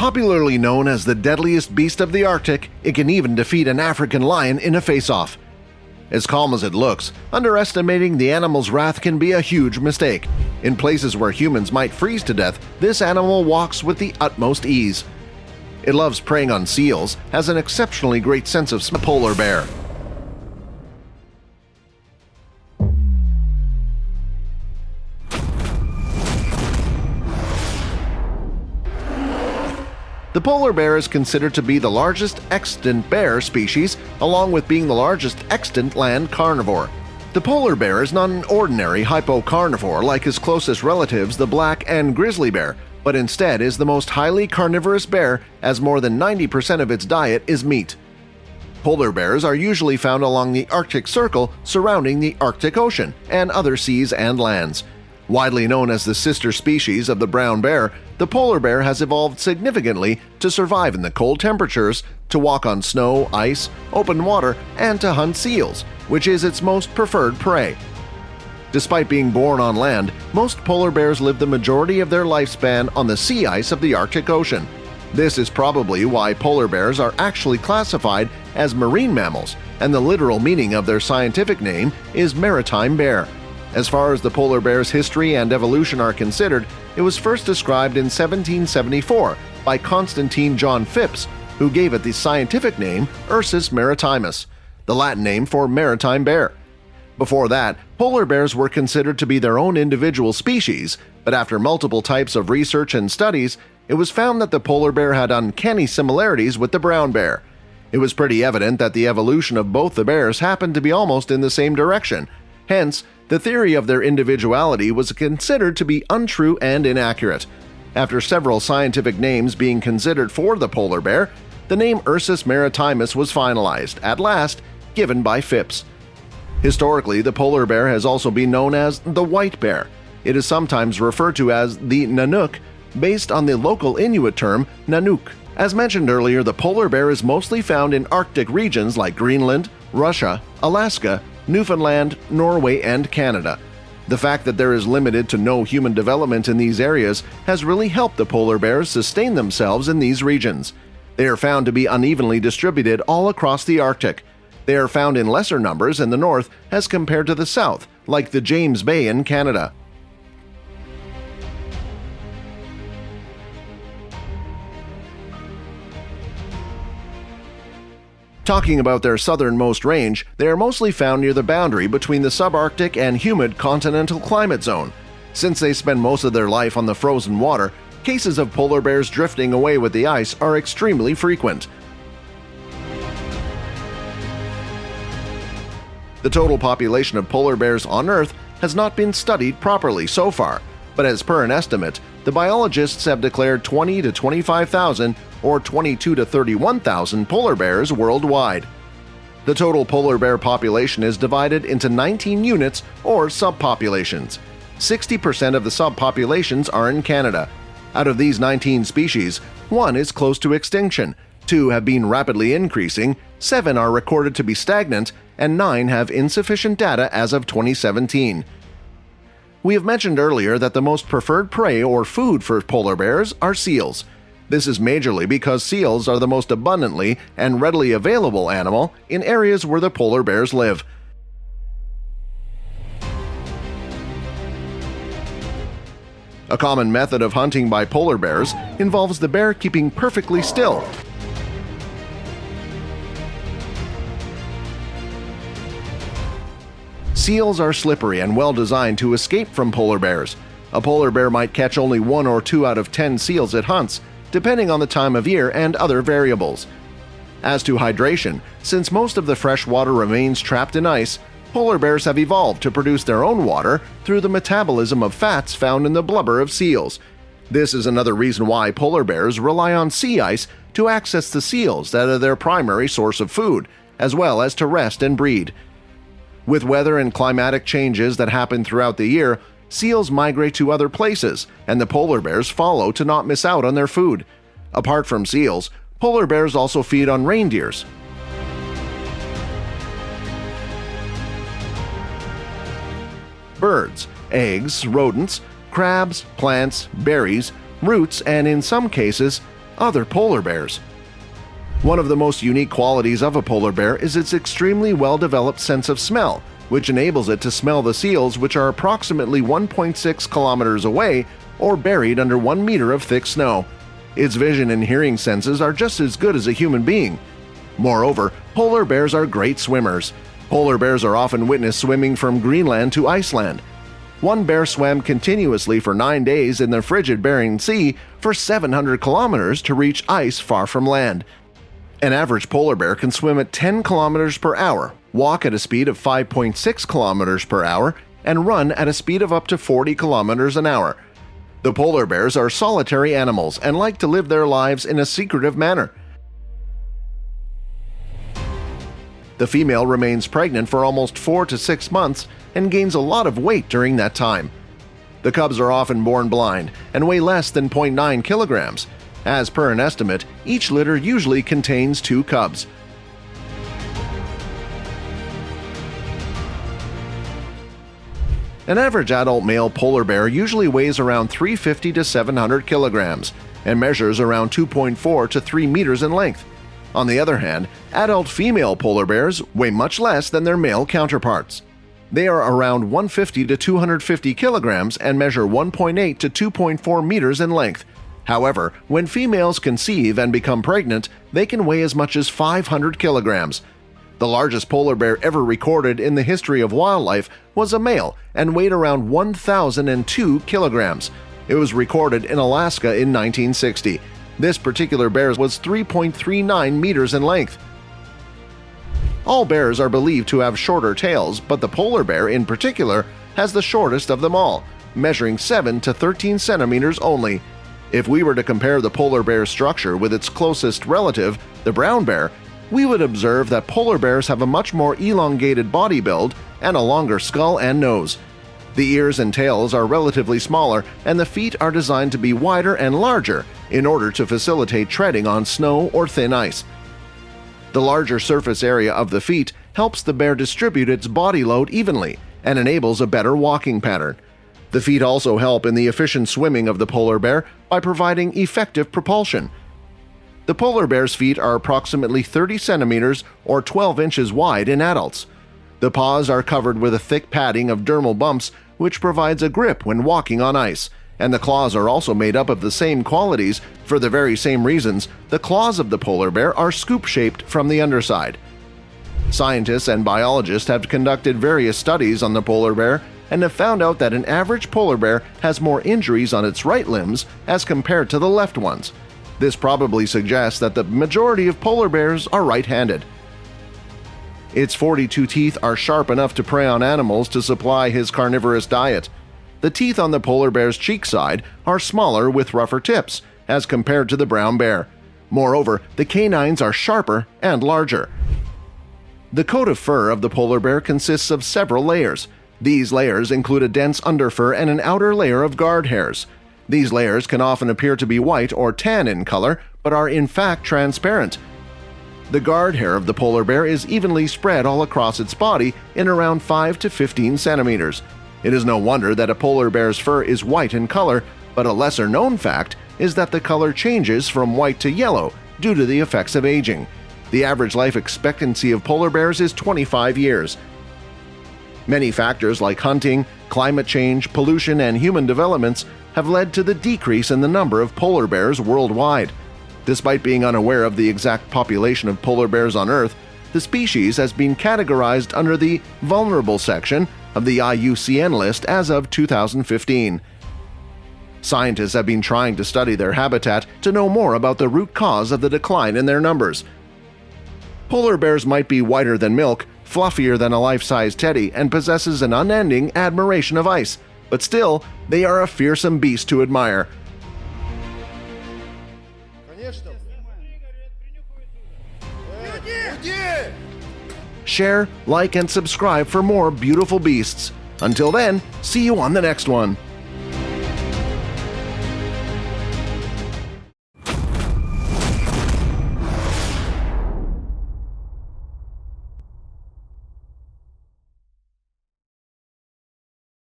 Popularly known as the deadliest beast of the Arctic, it can even defeat an African lion in a face-off. As calm as it looks, underestimating the animal's wrath can be a huge mistake. In places where humans might freeze to death, this animal walks with the utmost ease. It loves preying on seals, has an exceptionally great sense of smell. Polar bear. The polar bear is considered to be the largest extant bear species, along with being the largest extant land carnivore. The polar bear is not an ordinary hypocarnivore like his closest relatives, the black and grizzly bear, but instead is the most highly carnivorous bear, as more than 90% of its diet is meat. Polar bears are usually found along the Arctic Circle surrounding the Arctic Ocean and other seas and lands. Widely known as the sister species of the brown bear, the polar bear has evolved significantly to survive in the cold temperatures, to walk on snow, ice, open water, and to hunt seals, which is its most preferred prey. Despite being born on land, most polar bears live the majority of their lifespan on the sea ice of the Arctic Ocean. This is probably why polar bears are actually classified as marine mammals, and the literal meaning of their scientific name is maritime bear. As far as the polar bear's history and evolution are considered, it was first described in 1774 by Constantine John Phipps, who gave it the scientific name Ursus maritimus, the Latin name for maritime bear. Before that, polar bears were considered to be their own individual species, but after multiple types of research and studies, it was found that the polar bear had uncanny similarities with the brown bear. It was pretty evident that the evolution of both the bears happened to be almost in the same direction. Hence, the theory of their individuality was considered to be untrue and inaccurate. After several scientific names being considered for the polar bear, the name Ursus maritimus was finalized, at last, given by Phipps. Historically, the polar bear has also been known as the white bear. It is sometimes referred to as the Nanook, based on the local Inuit term Nanook. As mentioned earlier, the polar bear is mostly found in Arctic regions like Greenland, Russia, Alaska, Newfoundland, Norway, and Canada. The fact that there is limited to no human development in these areas has really helped the polar bears sustain themselves in these regions. They are found to be unevenly distributed all across the Arctic. They are found in lesser numbers in the north as compared to the south, like the James Bay in Canada. Talking about their southernmost range, they are mostly found near the boundary between the subarctic and humid continental climate zone. Since they spend most of their life on the frozen water, cases of polar bears drifting away with the ice are extremely frequent. The total population of polar bears on Earth has not been studied properly so far, but as per an estimate, the biologists have declared 20 to 25,000 or 22 to 31,000 polar bears worldwide. The total polar bear population is divided into 19 units or subpopulations. 60% of the subpopulations are in Canada. Out of these 19 species, 1 is close to extinction, 2 have been rapidly increasing, 7 are recorded to be stagnant, and 9 have insufficient data as of 2017. We have mentioned earlier that the most preferred prey or food for polar bears are seals. This is majorly because seals are the most abundantly and readily available animal in areas where the polar bears live. A common method of hunting by polar bears involves the bear keeping perfectly still. Seals are slippery and well designed to escape from polar bears. A polar bear might catch only 1 or 2 out of 10 seals it hunts, depending on the time of year and other variables. As to hydration, since most of the fresh water remains trapped in ice, polar bears have evolved to produce their own water through the metabolism of fats found in the blubber of seals. This is another reason why polar bears rely on sea ice to access the seals that are their primary source of food, as well as to rest and breed. With weather and climatic changes that happen throughout the year, seals migrate to other places, and the polar bears follow to not miss out on their food. Apart from seals, polar bears also feed on reindeers. Birds, eggs, rodents, crabs, plants, berries, roots, and in some cases, other polar bears. One of the most unique qualities of a polar bear is its extremely well-developed sense of smell, which enables it to smell the seals which are approximately 1.6 kilometers away or buried under 1 meter of thick snow. Its vision and hearing senses are just as good as a human being. Moreover, polar bears are great swimmers. Polar bears are often witnessed swimming from Greenland to Iceland. One bear swam continuously for 9 days in the frigid Bering Sea for 700 kilometers to reach ice far from land. An average polar bear can swim at 10 kilometers per hour, walk at a speed of 5.6 kilometers per hour, and run at a speed of up to 40 kilometers an hour. The polar bears are solitary animals and like to live their lives in a secretive manner. The female remains pregnant for almost 4 to 6 months and gains a lot of weight during that time. The cubs are often born blind and weigh less than 0.9 kilograms. As per an estimate, each litter usually contains 2 cubs. An average adult male polar bear usually weighs around 350 to 700 kilograms and measures around 2.4 to 3 meters in length. On the other hand, adult female polar bears weigh much less than their male counterparts. They are around 150 to 250 kilograms and measure 1.8 to 2.4 meters in length. However, when females conceive and become pregnant, they can weigh as much as 500 kilograms. The largest polar bear ever recorded in the history of wildlife was a male and weighed around 1,002 kilograms. It was recorded in Alaska in 1960. This particular bear was 3.39 meters in length. All bears are believed to have shorter tails, but the polar bear in particular has the shortest of them all, measuring 7 to 13 centimeters only. If we were to compare the polar bear's structure with its closest relative, the brown bear, we would observe that polar bears have a much more elongated body build and a longer skull and nose. The ears and tails are relatively smaller, and the feet are designed to be wider and larger in order to facilitate treading on snow or thin ice. The larger surface area of the feet helps the bear distribute its body load evenly and enables a better walking pattern. The feet also help in the efficient swimming of the polar bear by providing effective propulsion. The polar bear's feet are approximately 30 centimeters or 12 inches wide in adults. The paws are covered with a thick padding of dermal bumps which provides a grip when walking on ice, and the claws are also made up of the same qualities. For the very same reasons, the claws of the polar bear are scoop-shaped from the underside. Scientists and biologists have conducted various studies on the polar bear and have found out that an average polar bear has more injuries on its right limbs as compared to the left ones. This probably suggests that the majority of polar bears are right-handed. Its 42 teeth are sharp enough to prey on animals to supply his carnivorous diet. The teeth on the polar bear's cheek side are smaller with rougher tips as compared to the brown bear. Moreover, the canines are sharper and larger. The coat of fur of the polar bear consists of several layers. These layers include a dense underfur and an outer layer of guard hairs. These layers can often appear to be white or tan in color, but are in fact transparent. The guard hair of the polar bear is evenly spread all across its body in around 5 to 15 centimeters. It is no wonder that a polar bear's fur is white in color, but a lesser-known fact is that the color changes from white to yellow due to the effects of aging. The average life expectancy of polar bears is 25 years. Many factors like hunting, climate change, pollution, and human developments have led to the decrease in the number of polar bears worldwide. Despite being unaware of the exact population of polar bears on Earth, the species has been categorized under the vulnerable section of the IUCN list as of 2015. Scientists have been trying to study their habitat to know more about the root cause of the decline in their numbers. Polar bears might be whiter than milk, fluffier than a life-size teddy, and possesses an unending admiration of ice, but still, they are a fearsome beast to admire. Share, like, and subscribe for more beautiful beasts. Until then, see you on the next one.